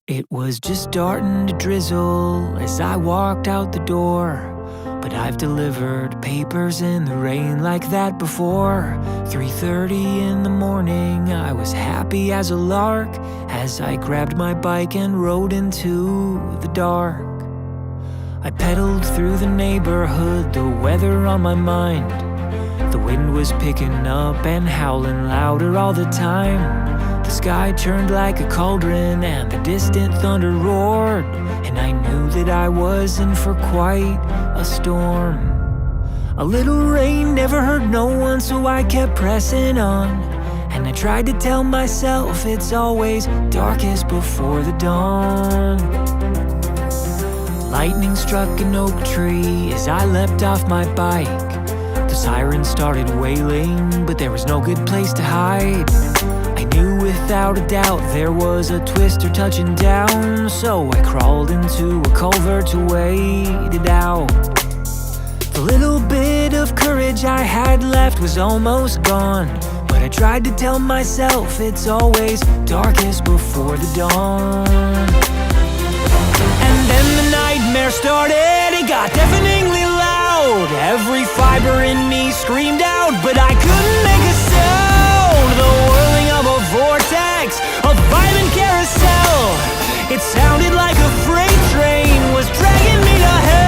It was just starting to drizzle as I walked out the door, but I've delivered papers in the rain like that before. 3:30 in the morning, I was happy as a lark as I grabbed my bike and rode into the dark. I pedaled through the neighborhood, the weather on my mind. The wind was picking up and howling louder all the time. The sky turned like a cauldron and the distant thunder roared, and I knew that I was in for quite a storm. A little rain never hurt no one, so I kept pressing on, and I tried to tell myself it's always darkest before the dawn. Lightning struck an oak tree as I leapt off my bike. The siren started wailing, but there was no good place to hide. I knew without a doubt there was a twister touching down, so I crawled into a culvert to wait it out. The little bit of courage I had left was almost gone, but I tried to tell myself it's always darkest before the dawn. And then the nightmare started, it got deafeningly loud. Every fiber in me screamed out, but I couldn't make a sound. The whirling of a vortex, a violent carousel. It sounded like a freight train was dragging me to hell.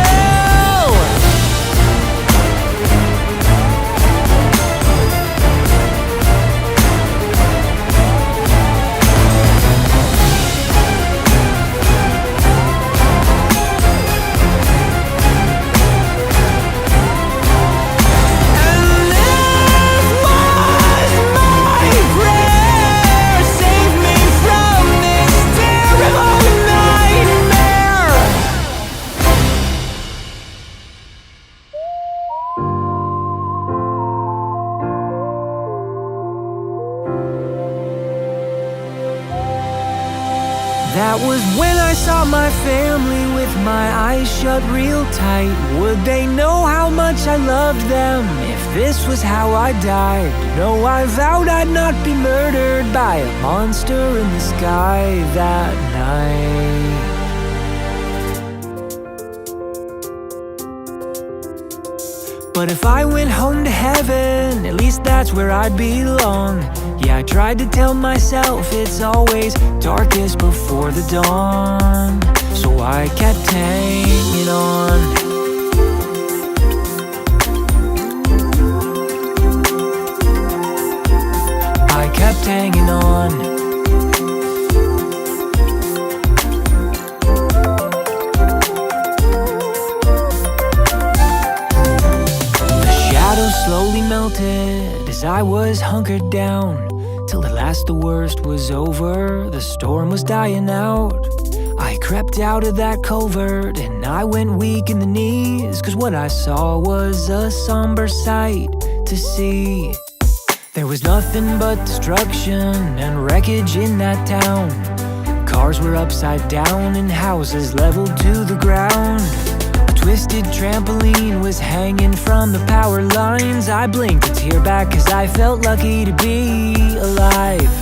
That was when I saw my family with my eyes shut real tight. Would they know how much I loved them if this was how I died? No, I vowed I'd not be murdered by a monster in the sky that night. But if I went home to heaven, at least that's where I'd belong. Yeah, I tried to tell myself it's always darkest before the dawn, so I kept hanging on. I kept hanging on. Slowly melted as I was hunkered down, till at last the worst was over, the storm was dying out. I crept out of that culvert and I went weak in the knees, 'cause what I saw was a somber sight to see. There was nothing but destruction and wreckage in that town. Cars were upside down and houses leveled to the ground. Twisted trampoline was hanging from the power lines. I blinked a tear back 'cause I felt lucky to be alive.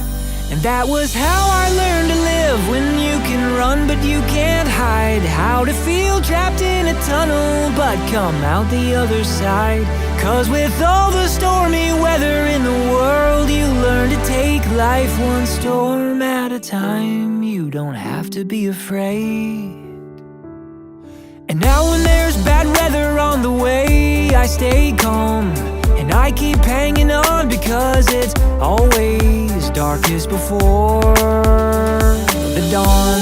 And that was how I learned to live, when you can run but you can't hide. How to feel trapped in a tunnel but come out the other side. 'Cause with all the stormy weather in the world, you learn to take life one storm at a time. You don't have to be afraid. And now when there's bad weather on the way, I stay calm and I keep hanging on, because it's always darkest before the dawn.